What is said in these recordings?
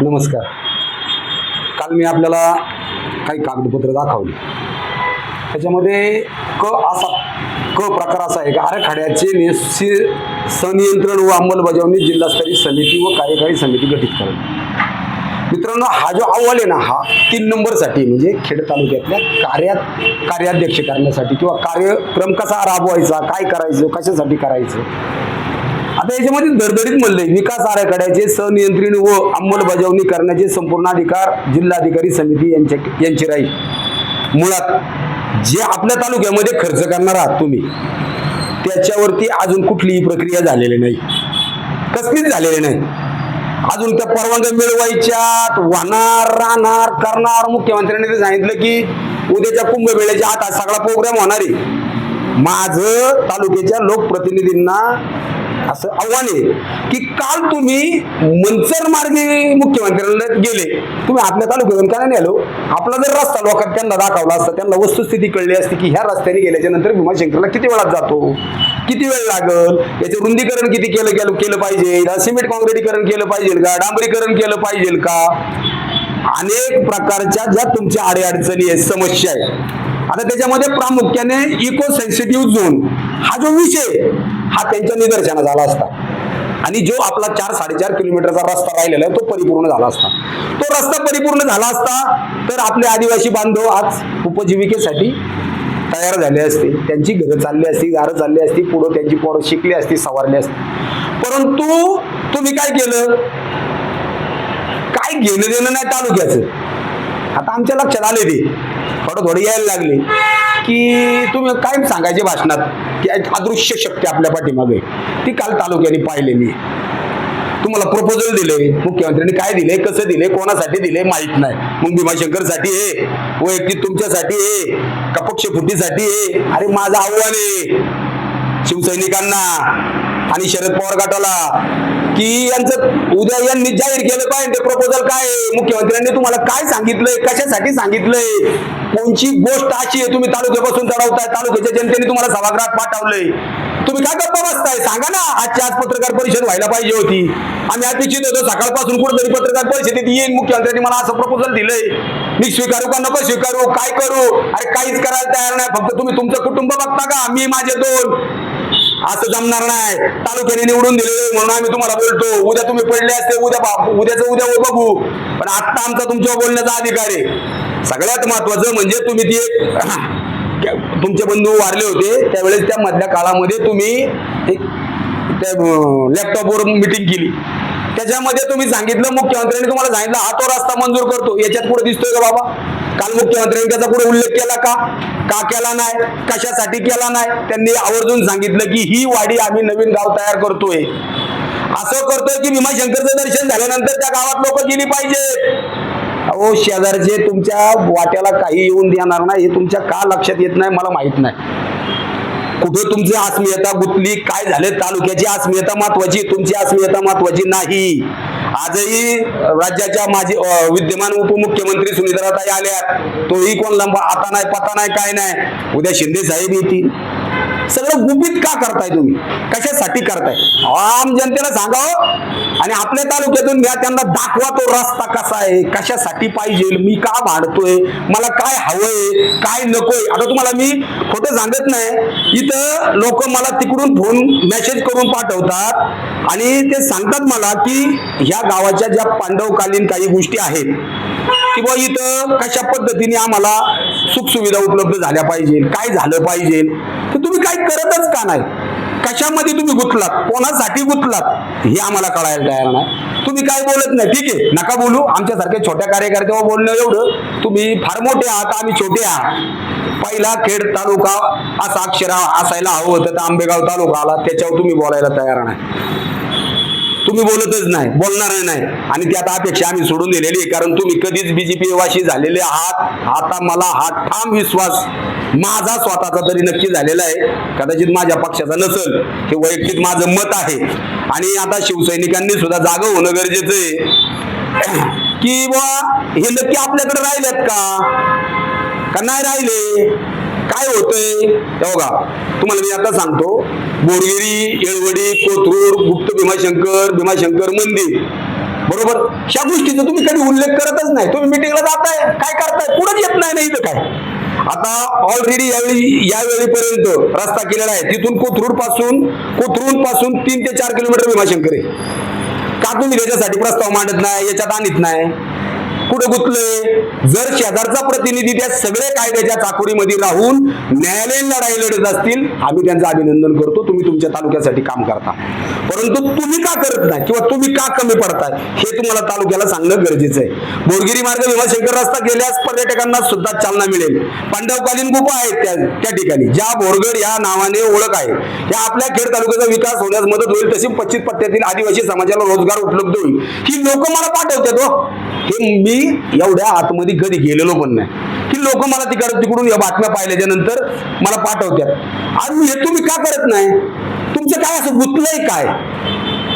नमस्कार. काल मी आपल्याला काही कागदपत्र दाखवली. त्याच्यामध्ये क प्रकार असा आहे की आराखड्याचे संनियंत्रण व अंमलबजावणी जिल्हास्तरीय समिती व कार्यकारी समिती गठीत करणे. मित्रांनो, हा जो अहवाल आहे ना, हा 3 नंबरसाठी म्हणजे खेड तालुक्यातल्या कार्याध्यक्ष करण्यासाठी किंवा कार्यक्रम कसा राबवायचा, काय करायचं, कशासाठी करायचं. आता याच्यामध्ये दरदरीत म्हणलंय, विकास आराखड्याचे संनियंत्रण व अंमलबजावणी करण्याचे संपूर्ण अधिकार जिल्हाधिकारी समिती यांचे राहील. मुळात जे आपल्या तालुक्यामध्ये खर्च करणार आहात तुम्ही, त्याच्यावरती अजून कुठलीही प्रक्रिया झालेली नाही, कसलीच झालेली नाही. अजून त्या परवानग्या मिळवायच्यात, वाहणार राहणार करणार. मुख्यमंत्र्यांनी सांगितलं की उद्याच्या कुंभमेळ्याच्या आत सगळा प्रोग्राम होणार आहे. माझं तालुक्याच्या लोकप्रतिनिधींना असं आव्हान आहे की काल तुम्ही मंचर मार्गे मुख्यमंत्र्यांना गेले, तुम्ही आपल्या तालुक्यातून का नाही आलो? आपला जर रस्ता लोकांना त्यांना दाखवला असता, त्यांना वस्तुस्थिती कळली असती की ह्या रस्त्याने गेल्याच्या नंतर भीमाशंकरला किती वेळात जातो, किती वेळ लागल, याचं रुंदीकरण किती केलं पाहिजे, सिमेंट काँक्रिटीकरण केलं पाहिजे का, डांबरीकरण केलं पाहिजे का, अनेक प्रकारच्या ज्या तुमच्या अडीअडचणी आहेत, समस्या आहे. आता त्याच्यामध्ये प्रामुख्याने इको सेन्सिटिव्ह झोन हा जो विषय हा त्यांच्या निदर्शनास आला असता आणि जो आपला 4-4.5 किलोमीटरचा रस्ता राहिलेला आहे तो परिपूर्ण झाला असता. तो रस्ता परिपूर्ण झाला असता तर आपले आदिवासी बांधव आज उपजीविकेसाठी तयार झाले असते, त्यांची घरं चालली असती, दारं चालली असती, पुढं त्यांची पोरं शिकली असती, सवारली असती. परंतु तुम्ही काय केलं? काय घेणं देणं नाही तालुक्याचं. आता आमच्या लक्षात आले ते थोडं यायला लागले की तुम्ही काय सांगायचे भाषणात की अदृश्य शक्ती आपल्या पाठीमागे, ती काल तालुक्याने पाहिलेली. तुम्हाला प्रपोजल दिले मुख्यमंत्र्यांनी, काय दिले, कसं दिले, कोणासाठी दिले माहित नाही. मग भीमाशंकरसाठी आहे, वैयक्तिक तुमच्यासाठी आहे का पक्षफुटीसाठी आहे? अरे माझं आव्हान आहे शिवसैनिकांना आणि शरद पवार गटाला की यांचं उद्या यांनी जाहीर केलं पाहिजे ते प्रपोजल काय आहे. मुख्यमंत्र्यांनी तुम्हाला काय सांगितलंय, कशासाठी सांगितलंय, कोणची गोष्ट अशी आहे तुम्ही तालुक्यापासून चढवताय, तालुक्याच्या जनतेने तुम्हाला सभागृहात पाठवलंय, तुम्ही काय गप्पा बसताय? सांगा ना. आज पत्रकार परिषद व्हायला पाहिजे होती. आम्ही अपेक्षित होतो सकाळपासून कुठेतरी पत्रकार परिषदेत येईन, मुख्यमंत्र्यांनी मला असं प्रपोजल दिलंय, मी स्वीकारू का नको स्वीकारू, काय करू? अरे काहीच करायला तयार नाही. फक्त तुम्ही तुमचं कुटुंब बघता का, मी माझे 2, असं जमणार नाही. तालुक्याने निवडून दिलेलं म्हणून आम्ही तुम्हाला बोलतो. उद्या तुम्ही पडले असते, उद्या बघू, पण आता आमचा तुमच्यावर बोलण्याचा अधिकार आहे. सगळ्यात महत्वाचं म्हणजे तुम्ही ती तुमचे बंधू वारले होते त्यावेळेस त्या मधल्या काळामध्ये तुम्ही त्या लॅपटॉपवर मीटिंग केली, त्याच्यामध्ये तुम्ही सांगितलं, मुख्यमंत्र्यांनी तुम्हाला सांगितलं हा तो रस्ता मंजूर करतो. याच्यात पुढे दिसतोय का बाबा? काल मुख्यमंत्र्यांनी त्याचा पुढे उल्लेख केला का केला नाही, कशासाठी केला नाही? त्यांनी आवर्जून सांगितलं की ही वाडी आम्ही नवीन गाव तयार करतोय, असं करतोय की भीमाशंकरचं दर्शन झाल्यानंतर त्या गावात लोक गेली पाहिजे. अहो शेजारचे तुमच्या वाट्याला काही येऊन देणार नाही, हे तुमच्या का लक्षात येत नाही मला माहित नाही. कुठे तुमची आत्मीयता गुंतली, काय झाले? तालुक्याची आत्मीयता महत्वाची, तुमची आत्मीयता महत्वाची नाही. आजही राज्याच्या माजी विद्यमान उपमुख्यमंत्री सुनीताताई आल्यात, तोही कोण आता नाही, पता नाही, काय नाही. उद्या शिंदे साहेब येतील. सगळं गुपित का करताय तुम्ही? कशासाठी करताय? आम जनतेला सांगावं आणि आपल्या तालुक्यातून घ्या, त्यांना दाखवा तो रस्ता कसा आहे, कशासाठी पाहिजे, मी का भांडतोय, मला काय हवंय, काय नकोय. आता तुम्हाला मी खोटं सांगत नाही, इथं लोक मला तिकडून फोन मेसेज करून पाठवतात आणि ते सांगतात मला की ह्या गावाच्या ज्या पांडवकालीन काही गोष्टी आहेत किंवा इथं कशा पद्धतीने आम्हाला सुखसुविधा उपलब्ध झाल्या पाहिजे, काय झालं पाहिजे, तर तुम्ही काय करतच का नाही? कशामध्ये तुम्ही गुंतलात, कोणासाठी गुंतलात हे आम्हाला कळायला तयार नाही. तुम्ही काय बोलत नाही, ठीक आहे, नका बोलू. आमच्यासारख्या छोट्या कार्यकर्त्यावर बोलणं एवढं, तुम्ही फार मोठे आहात, आम्ही छोटे आहात. पहिला खेड तालुका असा अक्षर असायला हवं होतं, तर आंबेगाव तालुका आला, त्याच्यावर तुम्ही बोलायला तयार नाही. तुम्ही बोलतच नाही, बोलणार नाही आणि ती आता अपेक्षा आम्ही सोडून दिलेली आहे, कारण तुम्ही कधीच बीजेपी वाशी झालेले आहात. आता मला हा ठाम विश्वास माझा स्वतःचा तरी नक्की झालेला आहे, कदाचित माझ्या पक्षाचा नसेल, हे वैयक्तिक माझं मत आहे. आणि आता शिवसैनिकांनी सुद्धा जागं होणं गरजेचं आहे की बुवा हे नक्की आपल्याकडे राहिलेत का नाही राहिले, काय होतंय. बघा तुम्हाला मी आता सांगतो, बोरगिरी, येळवडी, कोथरूड, गुप्त भीमाशंकर मंदिर बरोबर, ह्या गोष्टीचा तुम्ही कधी उल्लेख करतच नाही. तुम्ही मिटिंगला जाताय, काय करताय, पुढेच येत नाही इथं काय. आता ऑलरेडी यावेळीपर्यंत रस्ता केलेला आहे, तिथून कोथरूड पासून 3 ते 4 किलोमीटर भीमाशंकर आहे. का तुम्ही त्याच्यासाठी प्रस्ताव मांडत नाही, याच्यात आणत नाही? कुठे गुंतलंय? जर शेजारचा प्रतिनिधी त्या सगळे कायद्याच्या चाकोरीमध्ये राहून न्यायालयीन लढाई लढत असतील, आम्ही त्यांचं अभिनंदन करतो, तुम्ही तुमच्या तालुक्यासाठी काम करता. परंतु तुम्ही का करत नाही किंवा तुम्ही का कमी पडताय हे तुम्हाला तालुक्याला सांगणं गरजेचं आहे. बोरगिरी मार्ग भीमाशंकर रस्ता गेल्यास पर्यटकांना सुद्धा चालना मिळेल. पांडवकालीन गुफा आहेत त्या ठिकाणी, ज्या बोरगड या नावाने ओळख आहे. या आपल्या खेड तालुक्याचा विकास होण्यास मदत होईल, तशी पश्चिम पट्ट्यातील आदिवासी समाजाला रोजगार उपलब्ध होईल. ही लोक मला पाठवतात हो. हे मी एवढ्या आतमध्ये कधी गेलेलो पण नाही की लोक मला तिकडून या बातम्या पाहिल्याच्या नंतर मला पाठवतात. आणि हे तुम्ही का करत नाही? तुमचं काय असं गुंतलंय काय?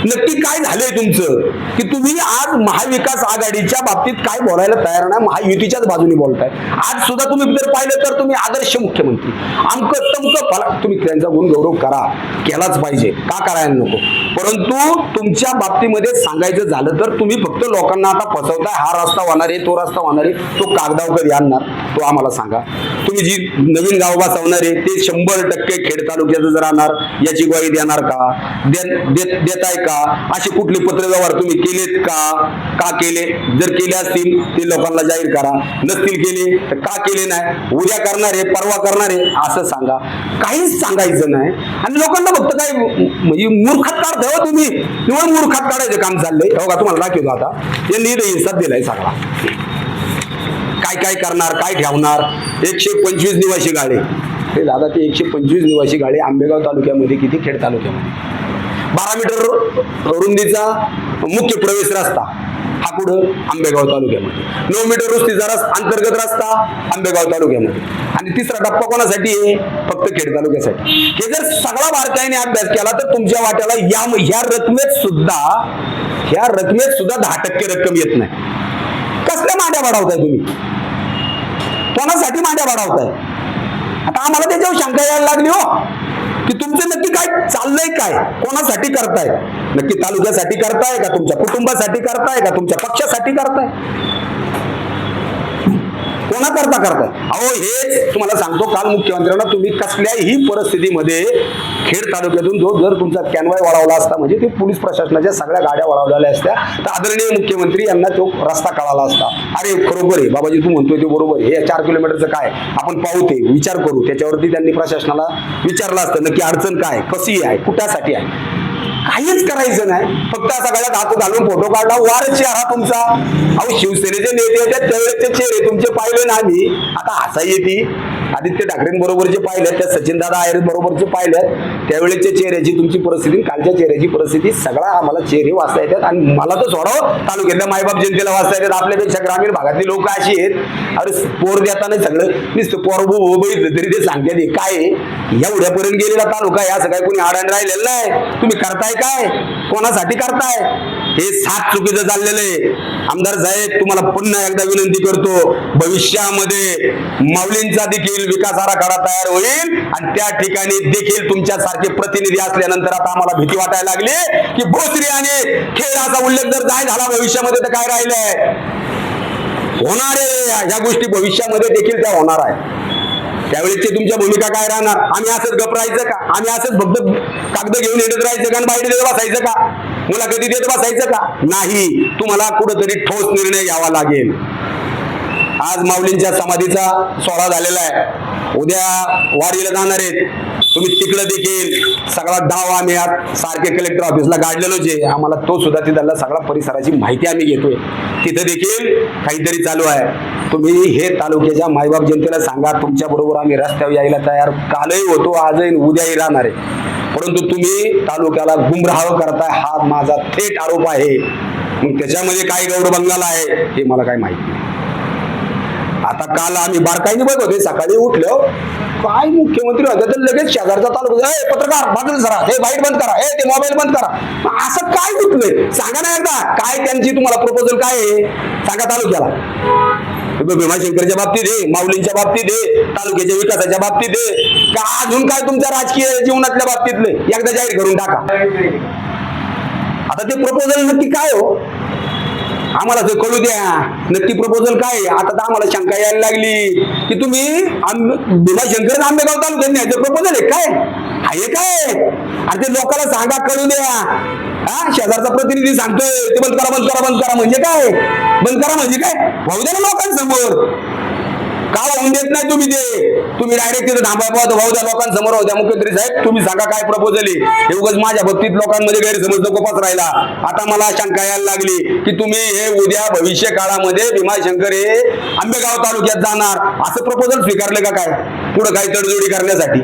नक्की काय झालंय तुमचं की तुम्ही आज महाविकास आघाडीच्या बाबतीत काय बोलायला तयार नाही, महायुतीच्याच बाजूने बोलताय. आज सुद्धा तुम्ही जर पाहिलं तर तुम्ही आदर्श मुख्यमंत्री अमकं तमकं फला, तुम्ही त्यांचा गुणगौरव करा, केलाच पाहिजे, का करायला नको. परंतु तुमच्या बाबतीमध्ये सांगायचं झालं तर तुम्ही फक्त लोकांना आता फसवताय. हा रस्ता होणार आहे, तो रस्ता होणार आहे, तो कागदावर कधी आणणार तो आम्हाला सांगा. तुम्ही जी नवीन गाव बसवणार आहे ते 100% खेड तालुक्याचं जर राहणार याची ग्वाही देणार का? देताय का? अशी कुठली पत्रव्यवहार तुम्ही केलेत का केले? जर केले असतील ते लोकांना जाहीर करा, नसतील केले तर का केले नाही, उद्या करणार आहे, परवा करणार आहे असं सांगा. काहीच सांगायचं नाही आणि लोकांना फक्त काय म्हणजे मूर्खात काढताय हो तुम्ही. निवड मूर्खात काढायचं काम चाललंय. हो का, तुम्हाला दाखवतो आता यांनी हिंसात दिलाय सगळा. काय करणार, काय ठेवणार? 125 निवासी गाळे, हे दादा ते 125 निवासी गाळे आंबेगाव तालुक्यामध्ये किती, खेड तालुक्यामध्ये 12 मीटर रुंदीचा मुख्य प्रवेश रस्ता हा कुठं? आंबेगाव तालुक्यामध्ये. 9 मीटर रुंदीचा अंतर्गत रस्ता आंबेगाव तालुक्यामध्ये. आणि तिसरा टप्पा कोणासाठी आहे? फक्त खेड तालुक्यासाठी. हे जर सगळा बारकाईने अभ्यास केला तर तुमच्या वाट्याला ह्या रकमेत सुद्धा 10% रक्कम येत नाही. कसल्या मांड्या वाढवताय तुम्ही? कोणासाठी मांड्या वाढवताय? आता आम्हाला त्याच्यावर शंका यायला लागली हो की तुमचं नक्की काय चाललंय, काय कोणासाठी करताय? नक्की तालुक्यासाठी करताय का? तुमच्या कुटुंबासाठी करताय का? तुमच्या पक्षासाठी करताय? कोणाकरता करताय? अहो हेच तुम्हाला सांगतो, काल मुख्यमंत्र्यांना तुम्ही कसल्याही परिस्थितीमध्ये खेड तालुक्यातून जर तुमचा कॅनवाय वळवला असता, म्हणजे ते पोलीस प्रशासनाच्या सगळ्या गाड्या वळवलेल्या असत्या, तर आदरणीय मुख्यमंत्री यांना तो रस्ता कळाला असता. अरे खरोखर आहे बाबाजी, तू म्हणतोय ते बरोबर आहे, हे 4 किलोमीटरचं काय आपण पाहू, ते विचार करू. त्याच्यावरती त्यांनी प्रशासनाला विचारलं असतं नक्की अडचण काय, कशी आहे, कुठासाठी आहे. काहीच करायचं नाही, फक्त असा गळ्यात हात घालून फोटो काढला. वार चेहरा तुमचा. अहो शिवसेनेचे नेते होते त्यावेळेचे चेहरे तुमचे पाहिले ना आम्ही. आता हसा येते. आदित्य ठाकरेंबरोबरचे पाहिल्यात, त्या सचिनदादा आयर बरोबरचे पाहिल्यात, त्यावेळेचे चेहऱ्याची तुमची परिस्थिती, कालच्या चेहऱ्याची परिस्थिती सगळा आम्हाला चेहरे वाचता येतात. आणि मला तर सोडाव तालुक्यातल्या मायबाप जनतेला वाचता येतात. आपल्यापेक्षा ग्रामीण भागातली लोक अशी आहेत, अरे पोर देताना सगळं नुसतं पोर बघितलं तरी ते सांगते काय एवढ्यापर्यंत गेलेला तालुका आहे, असं काय कोणी आडाण राहिलेलं नाही. तुम्ही करताय काय? कोणासाठी करताय? हे सात चुकीचं चाललेलं आहे. आमदार साहेब तुम्हाला पुन्हा एकदा विनंती करतो, भविष्यामध्ये माऊलींचा देखील विकास आराखडा तयार होईल आणि त्या ठिकाणी देखील तुमच्यासारखे प्रतिनिधी असल्यानंतर आता आम्हाला भीती वाटायला लागली की भोसरी आणि खेळ असा उल्लेख जर नाही झाला भविष्यामध्ये तर काय राहिलंय? होणार आहे ह्या गोष्टी भविष्यामध्ये देखील त्या होणार आहे. त्यावेळेची तुमच्या भूमिका काय राहणार? आम्ही असंच गप राहायचं का? आम्ही असंच फक्त कागद घेऊन येत राहायचं का? बाहेर देत बसायचं का? मुलाखती देत बसायचं का? नाही, तुम्हाला कुठंतरी ठोस निर्णय घ्यावा लागेल. आज माऊलींच्या समाधीचा सोहळा झालेला आहे, उद्या वारीला जाणार आहेत. तुम्ही तिकडं देखील सगळा डाव आम्ही सारखे कलेक्टर ऑफिसला गाडलेलोच आहे. आम्हाला तो सुद्धा तिथला सगळा परिसराची माहिती आम्ही घेतोय. तिथं देखील काहीतरी चालू आहे. तुम्ही हे तालुक्याच्या मायबाप जनतेला सांगा, तुमच्या बरोबर आम्ही रस्त्यावर यायला तयार कालही होतो, आजही उद्याही राहणार आहे. परंतु तुम्ही तालुक्याला गुमराह करताय, हा माझा थेट आरोप आहे. मग त्याच्यामध्ये काय गौड बंगाल आहे हे मला काय माहिती नाही. आता काल आम्ही बारकाईने बघत होते, सकाळी उठलो काय मुख्यमंत्री होते तर लगेच शेजारचा तालुका, हे पत्रकार बाजूला सरा, हे बाईट बंद करा, हे ते मोबाईल बंद करा. असं काय उठलंय? सांगा ना एकदा, काय त्यांची तुम्हाला प्रपोजल काय आहे सांगा तालुक्याला. भीमाशंकरच्या बाबतीत आहे, माऊलींच्या बाबतीत आहे, तालुक्याच्या विकासाच्या बाबतीत आहे का अजून काय तुमच्या राजकीय जीवनातल्या बाबतीतले एकदा जाहीर करून टाका. आता ते प्रपोजल नक्की काय हो? आम्हाला ते कळू द्या नक्की प्रपोजल काय आहे. आता तर आम्हाला शंका यायला लागली की तुम्ही भीमाशंकर आंबेगाव तालुक्यात न्यायचं प्रपोजल आहे काय आहे काय. आणि ते लोकांना सांगा कळू द्या. हा शेजारचा प्रतिनिधी सांगतोय ते बंद करा बंद करा बंद करा म्हणजे काय बंद करा म्हणजे काय भाऊ द्या ना लोकांसमोर. का होऊन देत नाही तुम्ही ते तुम्ही डायरेक्ट तिथे थांबाय भाऊ द्या लोकांसमोर होऊ द्या मुख्यमंत्री साहेब तुम्ही सांगा काय प्रपोजल आहे. हे उगाच माझ्या बाबतीत लोकांमध्ये गैरसमज नको पसरायला. आता मला शंका यायला लागली की तुम्ही हे उद्या भविष्य काळामध्ये भीमाशंकर हे आंबेगाव तालुक्यात जाणार असं प्रपोजल स्वीकारले का काय पुढे काही तडजोडी करण्यासाठी.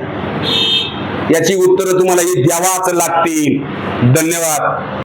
याची उत्तरं तुम्हाला ही द्यावाच लागतील. धन्यवाद.